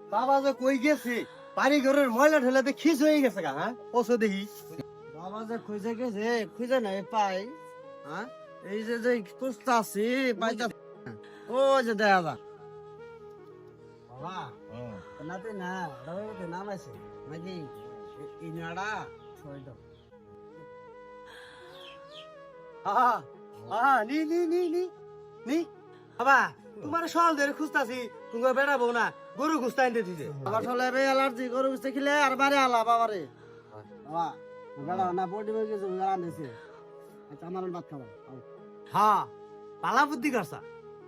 বাবা যে কই গেছে বাড়ি ঘরের ময়লা ঠেলাতে খিস হয়ে গেছে গা। হ্যাঁ ওসো দেখি বাবা যে খুঁজে গেছে খুঁজে নাই পাই। হ্যাঁ এই যে যে কুস্তা আছি পাইতা ও যে দেখা যা বাবা নাতে না রবে নাম আছে নাকি ইনাড়া ছয় দাও নি নি নি নি নি বাবা তোমার সল ধরে খুঁজতাছি তুমি বেড়াবো না গরু খুঁজতে আনতে দিছে। বাবা ঠলে রে অ্যালার্জি গরু বুঝতে খেলে আর বারে আলা বাবা রে বাবা বেড়া না বডি হয়ে গেছে বেড়া আনতেছে আচ্ছা আমার ভাত খাবা হ্যাঁ পালা বুদ্ধি করছা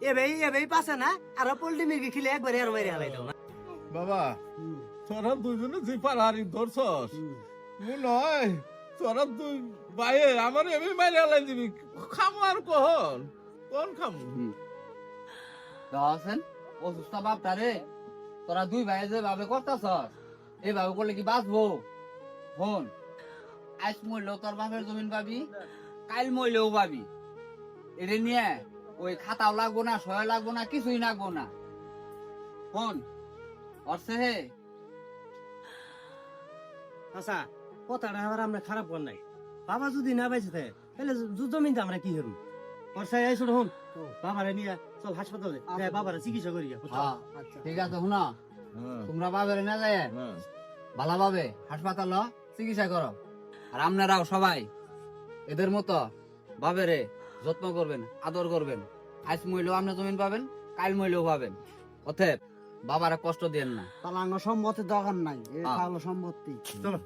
এবেই পাছে না আর পোল্ট্রি মুরগি খিলে একবারে আর বাইরে হালাই দাও না। বাবা তোরা দুজনে যে পাড়ারি ধরছস মু নয় তোরা দুই বাইরে আমার এমনি মাইরে আলাই দিবি খামো আর কোন খামু দশেন ও সুস্থ বাপ তারে তোরা দুই ভাই যে ভাবে করতাছস এই ভাবে করলে কি বাঁচবো হন আজ মরলেও তোর বাপের জমিন পাবি কাল মরলেও পাবি এটা নিয়ে ওই খাতাও লাগবো না সয় লাগবো না কিছুই লাগবো না হন অর্থে হে আচ্ছা কথাটা আবার আমরা খারাপ কর নাই বাবা যদি না পাইছে তাহলে জমিনটা আমরা কি করবো বর্ষায় আইসো হন বাবারে নিয়ে চল হাসপাতালে বাবারে চিকিৎসা করি হ্যাঁ, আচ্ছা ঠিক আছে শোনো তোমরা বাবের না যায় ভালো ভাবে হাসপাতাল চিকিৎসা করো আর আপনারাও সবাই এদের মতো বাবেরে যত্ন করবেন আদর করবেন আজ মইলেও আপনি জমিন পাবেন কাল মইলেও পাবেন অতএব বাবারা কষ্ট দেন না তাহলে আমার সম্মতি দরকার নাই হ্যাঁ। সম্মতি চলো